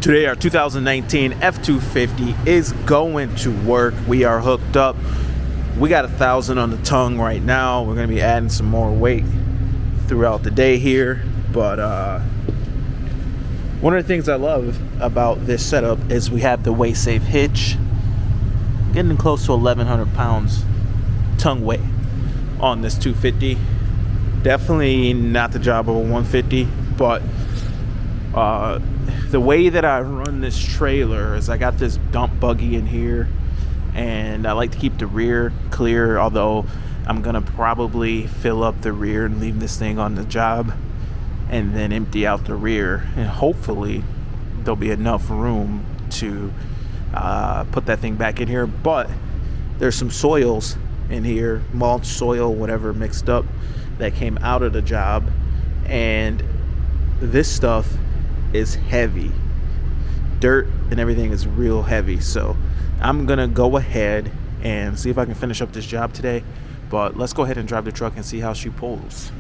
Today our 2019 F-250 is going to work. We are hooked up. We got 1,000 on the tongue right now. We're going to be adding some more weight throughout the day here. But one of the things I love about this setup is we have the weight safe hitch. Getting close to 1,100 pounds tongue weight on this 250. Definitely not the job of a 150, but the way that I run this trailer is I got this dump buggy in here, and I like to keep the rear clear, although I'm gonna probably fill up the rear and leave this thing on the job and then empty out the rear, and hopefully there'll be enough room to put that thing back in here. But there's some soils in here, mulch, soil, whatever mixed up, that came out of the job, and this stuff is heavy. Dirt and everything is real heavy. So I'm gonna go ahead and see if I can finish up this job today. But let's go ahead and drive the truck and see how she pulls.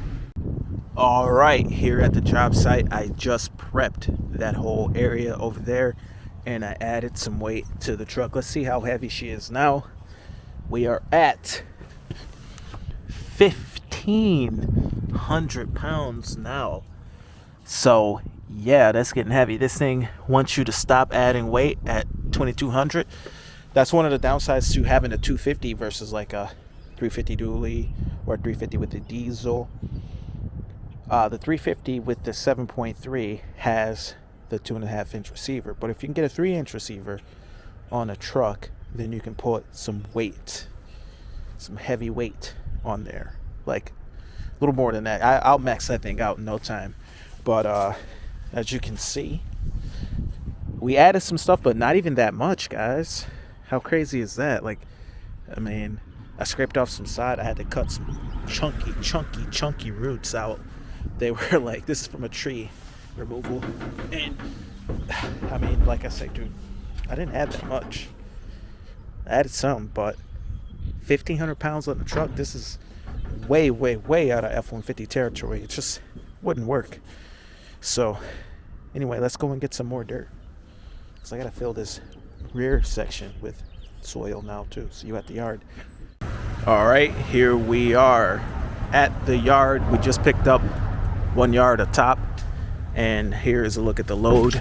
All right, here at the job site, I just prepped that whole area over there and I added some weight to the truck. Let's see how heavy she is now. We are at 1,500 pounds now. So yeah, that's getting heavy. This thing wants you to stop adding weight at 2,200. That's one of the downsides to having a 250 versus like a 350 dually or a 350 with the diesel. The 350 with the 7.3 has the 2.5 inch receiver, but if you can get a 3-inch receiver on a truck, then you can put some weight, some heavy weight on there, like a little more than that. I'll max that thing out in no time. But as you can see, we added some stuff, but not even that much, guys. How crazy is that? Like, I mean, I scraped off some side. I had to cut some chunky roots out. They were like, this is from a tree removal. And I mean, like I say, dude, I didn't add that much. I added some, but 1,500 pounds on the truck, this is way out of F-150 territory. It just wouldn't work. So anyway, let's go and get some more dirt, because I gotta fill this rear section with soil now too. See you at the yard. All right, here we are at the yard. We just picked up 1 yard of top, and here's a look at the load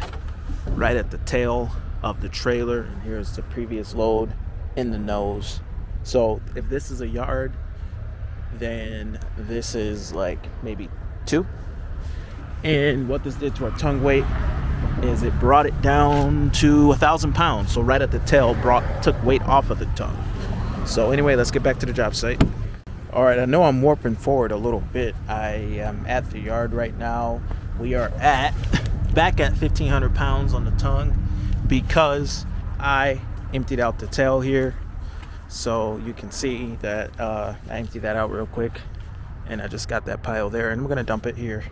right at the tail of the trailer, and here's the previous load in the nose. So if this is a yard, then this is like maybe 2. And what this did to our tongue weight is it brought it down to 1,000 pounds. So right at the tail, took weight off of the tongue. So anyway, let's get back to the job site. All right, I know I'm warping forward a little bit. I am at the yard right now. We are back at 1,500 pounds on the tongue because I emptied out the tail here. So you can see that I emptied that out real quick, and I just got that pile there, and we're gonna dump it here.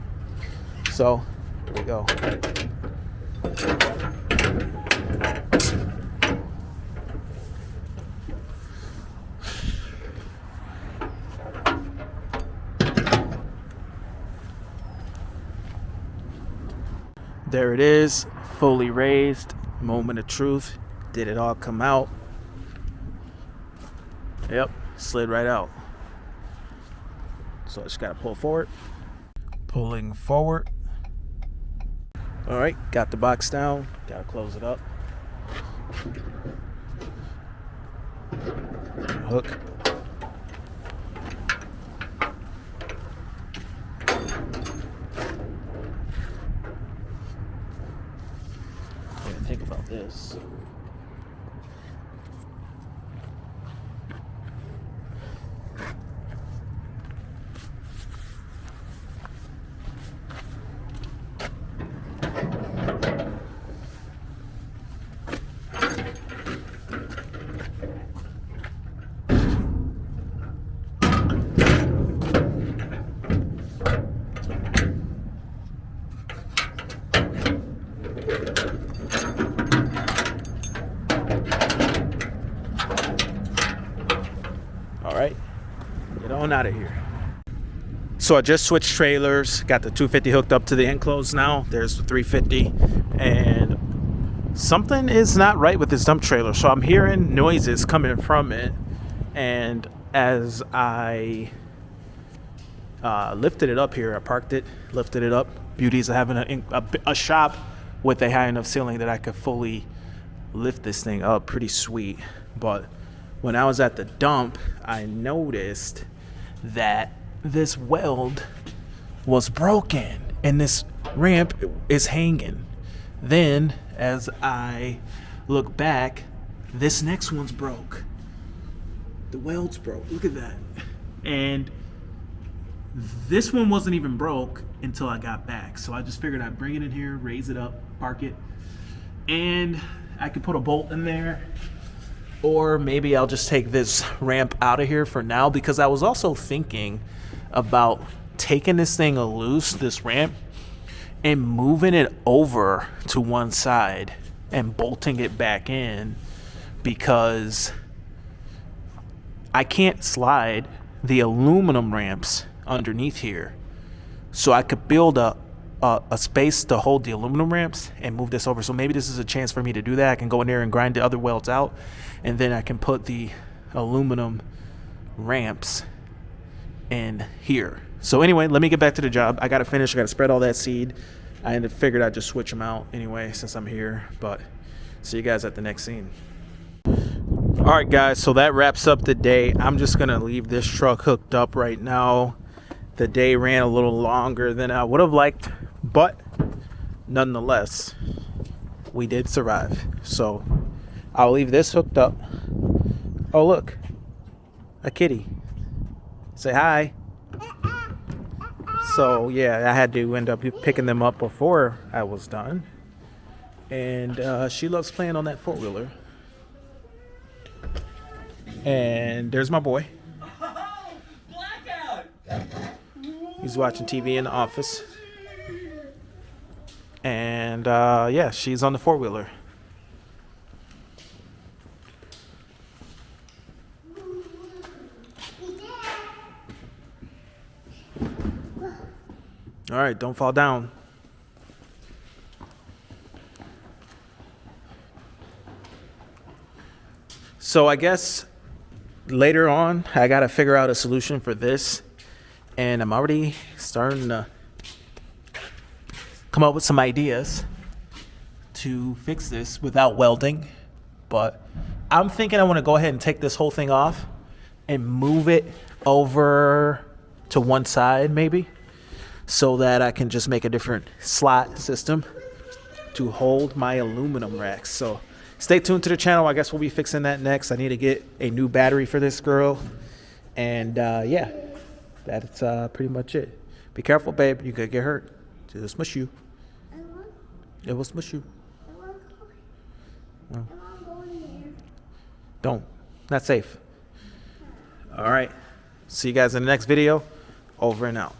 So here we go. There it is, fully raised. Moment of truth. Did it all come out? Yep, slid right out. So I just gotta pull forward. Pulling forward. All right, got the box down. Gotta close it up. Hook. Think about this. Get on out of here. So I just switched trailers, got the 250 hooked up to the enclosed now. There's the 350, and something is not right with this dump trailer. So I'm hearing noises coming from it, and as I lifted it up here, I parked it, lifted it up. Beauties of having a shop with a high enough ceiling that I could fully lift this thing up. Pretty sweet. But when I was at the dump, I noticed that this weld was broken and this ramp is hanging. Then as I look back, this next one's broke. The weld's broke. Look at that. And this one wasn't even broke until I got back. So I just figured I'd bring it in here, raise it up, park it, and I could put a bolt in there. Or maybe I'll just take this ramp out of here for now, because I was also thinking about taking this thing loose, this ramp, and moving it over to one side and bolting it back in, because I can't slide the aluminum ramps underneath here. So I could build a space to hold the aluminum ramps and move this over. So maybe this is a chance for me to do that. I can go in there and grind the other welds out, and then I can put the aluminum ramps in here. So anyway, let me get back to the job. I got to finish. I got to spread all that seed. I figured I'd just switch them out anyway since I'm here. But see you guys at the next scene. All right, guys. So that wraps up the day. I'm just going to leave this truck hooked up right now. The day ran a little longer than I would have liked, but nonetheless, we did survive. So I'll leave this hooked up. Oh, look, a kitty. Say hi. So yeah, I had to end up picking them up before I was done. And she loves playing on that four-wheeler. And there's my boy. He's watching TV in the office. And yeah, she's on the four-wheeler. All right, don't fall down. So I guess later on, I got to figure out a solution for this. And I'm already starting to come up with some ideas to fix this without welding. But I'm thinking I want to go ahead and take this whole thing off and move it over to one side maybe, so that I can just make a different slot system to hold my aluminum racks. So stay tuned to the channel. I guess we'll be fixing that next. I need to get a new battery for this girl. And yeah. That's pretty much it. Be careful, babe. You could get hurt. It'll smush you. It will smush you. Well, don't. Not safe. All right. See you guys in the next video. Over and out.